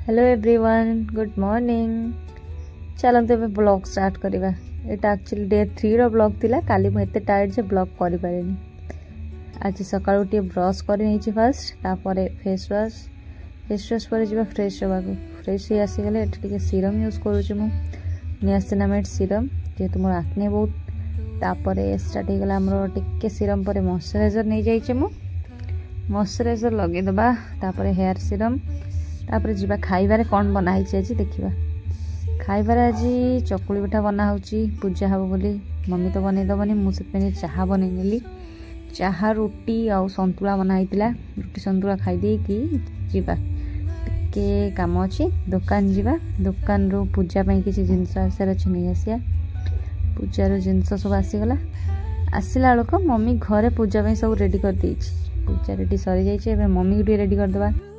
Hello everyone, good morning. चलते ए blog start करवा। यहाँ एक्चुअली डे 3 रो ब्लॉग थिला। काली मुझे टायर्ड जे ब्लॉग कर पारे। आज सका ब्रश कर फास्ट तापर फेस वाश पर जा फ्रेश होगा। फ्रेश हो आसीगले ये सीरम यूज करुँच नियासिनामाइड सीरम जेहेतु मोर आक्ने बहुत। तापर स्टार्ट हो गला आमर टिके सीरम पर मॉइस्चराइजर नहीं जाइए। मॉइस्चराइजर लगेदबा तापर हेयर सीरम तापर जीवा खाइबारे कौन बनाई आज देखा। खाइबारे आज चकुली पिठा बना होची पूजा हम बोली मम्मी तो बनईदबनी मुझे चाहा बनईनेली। चाहा रुटी आउ संतुला बनाईला। रुटी संतुला खाईदे कि जीवा टिके काम अच्छी दुकान जीवा। दुकान रू पूजा किसी जिनस आसार अच्छे नहीं आसिया। पूजार जिनस सब आसीगला। आसला बेलू मम्मी घरे पूजा सब रेडी कर देइछि। पूजा रेडी सरी जाइए। मम्मी को रेडी करदे।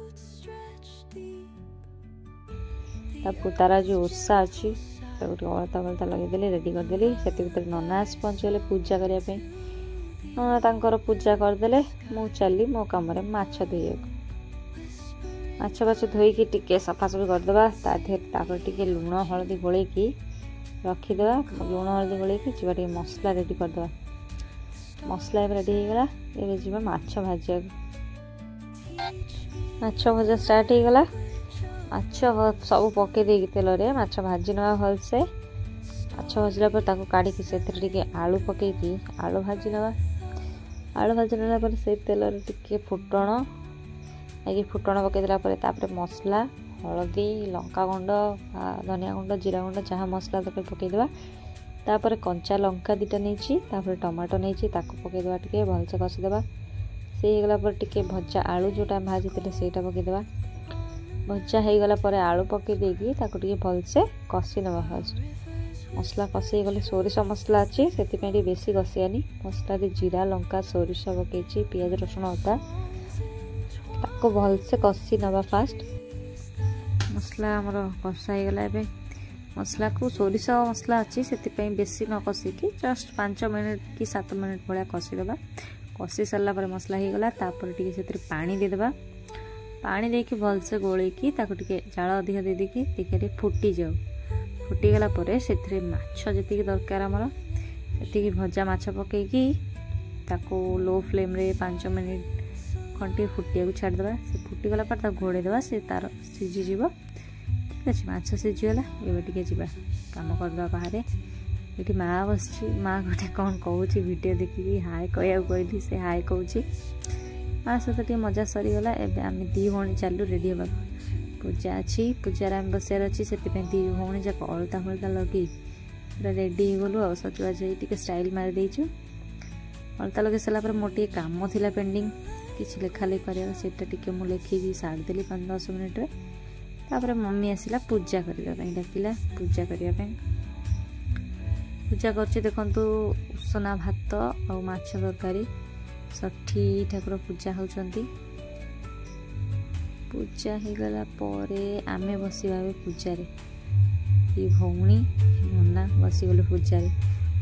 तारा जो ओषा अच्छी अलता फलता लगेदेली रेडी करदेली। से नना आस पहुँचगले पूजा करने। नना तांकर पूजा करदे। मु चली मो कम माछ धोइया। माछ बाछ धोईकी टिके सफासफी करदे। टे लुण हलदी गोलैकी रखीदे। लुण हलदी गोलैकी जीवा टे मसला रेडी करदे। मसला रेडी होगा। ये जी माछ भाजा। माछ भजा स्टार्ट हो गला। माछ सब पकई दे तेल रे माछ भाजी ना भलसे। माछ भाजला पर ताको काढ़ी से आलू पकईकी आलू भाजी ना। आलू भाजी ना पर से तेल रे टिके फुटण आगे फुटण पकईदेला तापर मसला हलदी लंका गुंड धनिया गुंड जीरा गुंड जहाँ मसला तक पकईदेवा। तापर कंचा लंका दुटा नहीं तापर टमाटो नहीं पकईदेवा। टिके भलसे कषिदेवा। से गला पर टिके भजा आलू जोटा भाजी सेटा पकईदेवा। भजा हो गला पर आलू पकई देगी टिके भलसे कषि नवा। फास्ट मसला कषि गले सोरिष मसला अच्छी से बेसी कषियानी। मसला जीरा लंका सोरिष पकई पियाज रसुण अदा ताको भलसे कषि नवा। फास्ट मसला आमर कषा हो गला। एबे मसला को सोरिष मसला अच्छी से बेसी न कषिकी जस्ट 5 मिनट कि 7 मिनट भाया कषिदेवा। कषि सारा पर मसला हो गला। तापर टिके से पानी देदेबा। पानी देकी भलसे गोलैकी टिके जाल अधिक दे देकी टिके फुटी जाऊ। फुटीगला से माछ जी दरकार आमर से भजा माछ पकईकी ताको लो फ्लेम रे 5 मिनट खंटे फुटिया को छाड़देवा। से फुटीगला पर घोड़ेदेवा से तार सीझीज। ठीक अच्छे माछ सीझीगला। ये जी कम करदे बाहर। ये माँ बस माँ गोटे कौन कहूँ वीडियो देखिकी हाय कह कहली से हाय कहूँ। माँ सहित मजा सरीगला। एवं आम दी भौणी चलू रेडी हाँ। पूजा अच्छी पूजार आम बसार अच्छी से दी भौणी जाक अलता फलता लगे पूरा रेडी हो गलु। सजबाज टे स्टाइल मारी देचु। अलता लगे सारापर मोर टे कम थी पेंडिंग किसी लेखालेखी कर लिखिकी सारिदेली 5-10 मिनट। तापर मम्मी आसला पूजा करने डाकिला पूजा करने। पूजा कर देखु उसना भात आ माछ तरकारी 60 ठाकुर पूजा होचंती। पूजा हो गला आमे बसवा पूजा रे। ये भौणी नना बसीगलु पूजा रे।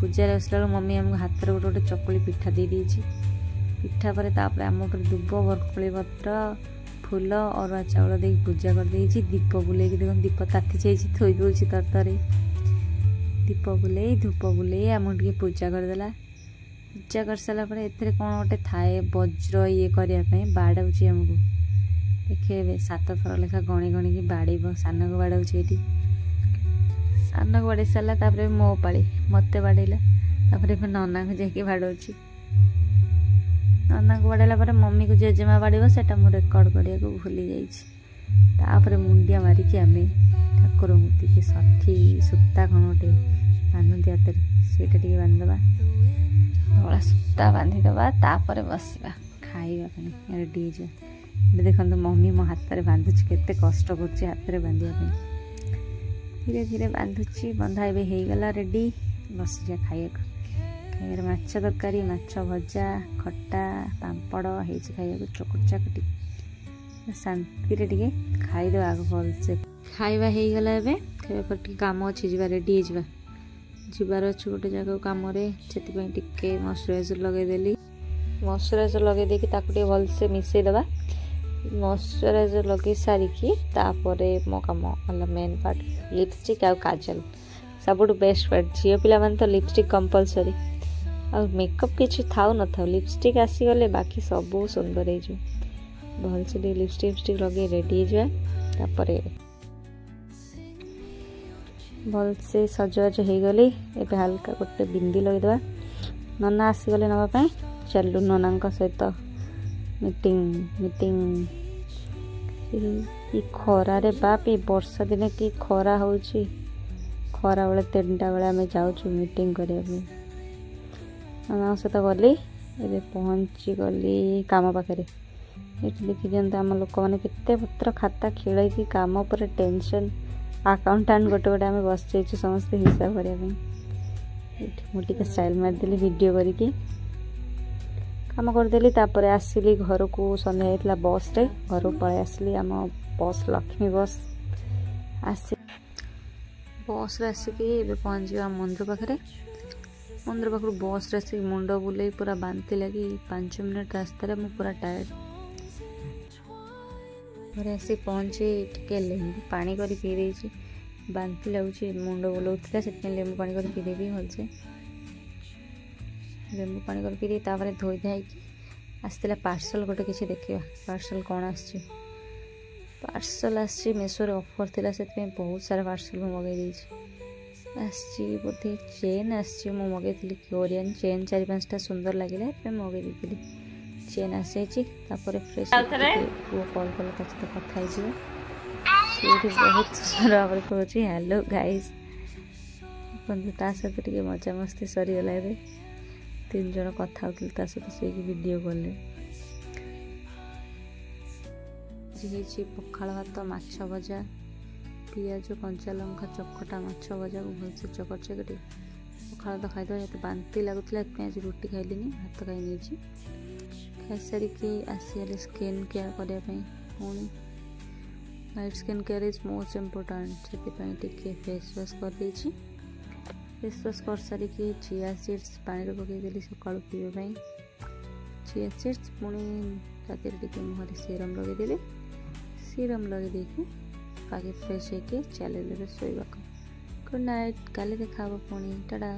पूजा बसला मम्मी आमको हाथ में गोटे चकुली पिठा दे देछि। पिठा पर तापर आम दुब बरकोली पत्र फूल अरुआ चाउल दे पूजा कर देछि। दीप बुले देख दीप ताती जाइए थोई दूसरी तरतरे दीप बुले धूप बुले आम टे पूजा करदेला। पूजा कर सारा पर एथे कौन गोटे थाए वज्र ये करने बाड़ाऊँच आमको देखे 7 थर लेखा गणी गणी की बाड़ सान को बाड़ाऊँच। ये सान को बाड़े सारा मो पाड़ी मत बाड़ेला। नना को जाकि बाड़ाऊँच। नना को बाड़ेला मम्मी को जेजेमा बाड़ से रेकर्ड करने को भूली जाइए। मुंडिया मारिकी आम ठाकुर मूर्ति की 60 सूता कौन गोटे बांधती हाथ से बांधवा। धला सूता बांधिदबा तापर बसवा खाइबा रेडी हो। देखो मम्मी मो हाथ में बांधुची केते कष्ट कर हाथ में बांधा। धीरे धीरे बांधुची बंधा ए गला रेडी बस जा खाइए। खाइबार माछ तरकारी माछ भजा खट्टा पापड़ हो खाइबा चकुट चाकटी शांति टे खाईदे। आग भलसे खाइबा हो गला। खाइबा पर काम अच्छी जा रेडी हो जीवार अच्छे गोटे जगह कम से मॉइस्चराइजर लगेदेली। मॉइस्चराइजर लगे भलसे मिसईदेवा। मॉइस्चराइजर लगे सारिकी तापरे मो काम वाला मेन पार्ट लिपस्टिक आ काजल सब बेस्ट पार्ट झील पिला मान तो लिपस्टिक कंपलसरी आ मेकअप किसी थाउ न थाउ लिपस्टिक आसीगले बाकी सब सुंदर हो भल से लिपस्टिक लगे रेडी हो जाए भल से सजवाज हो गली ए हल्का गोटे बिंदी लगेदेवा नना आसीगले नापी चलु नना सहित मीटिंग खरा रे बाप ये वर्षा दिने कि खरा हो खरा बेले 3टा बेले आम जाऊँ मीटिंग करने नना सहित गली ए पहुँची गली काम पाखे ये देखी दिखाते आम लोक मैंने केते पत्र खाता खेल काम पर टेंशन अकाउंटाट गोटे गोटे आम बस जाइए समस्ते हिसाब करने मुझे स्टाइल मारदेली वीडियो करके काम करदेली तापर आसिली घर को संध्या होता बस रे घर को पलि आसिली आम बस लक्ष्मी बस आसी बस रे आसिकी पहुँच मंदिर पाखे मंदिर पाखु बस रे आसिक मुंड बुले पूरा बांति लगी 5 मिनट रास्तार मु पूरा टायर्ड घरे आसी पहुँची टे लेंबू पानी कर पी देती बांति लगुच मुंड बुलाऊला से लेंबू पानी कर पी देवी भलसे लेंबू पानी कर पी तापर धोई धाई आसला पार्सल गोटे किसी देखा पार्सल कौन पार्सल आसी मेसोर ऑफर थिला से बहुत सारा पार्सल मगई बोधे चेन आसी मगई कोरियन चेन 4-5टा सुंदर लगे मगई दी चेन आसी फ्रेश पुओ कॉल कल कथा बहुत सुंदर भाव में कहूँ हेलो गाइस सहित मजा मस्ती सरीगला 3 जन कथा होता सहित से वीडियो कॉल पखाड़ भात माछ भजा पियाज कंचा लंका चकटा माछ भजा को भलसे चकट चकटी पखाड़ तो खाईद ये बांति लगुला आज रुटी खाइलिनी भात खाई खाई सारिकी आसीगले स्किन केयर करने पुणी night skin care is most important से फेस वाश कर फेस वाश कर सारिकी चिया सीड्स पानी पकईदेली सका पीवा चिया सीड्स पुणी राति टे मुहर सीरम लगेदेली सीरम लगे आगे फ्रेश होके चले शोवा गुड नाइट काली देखा पुणी टाटा।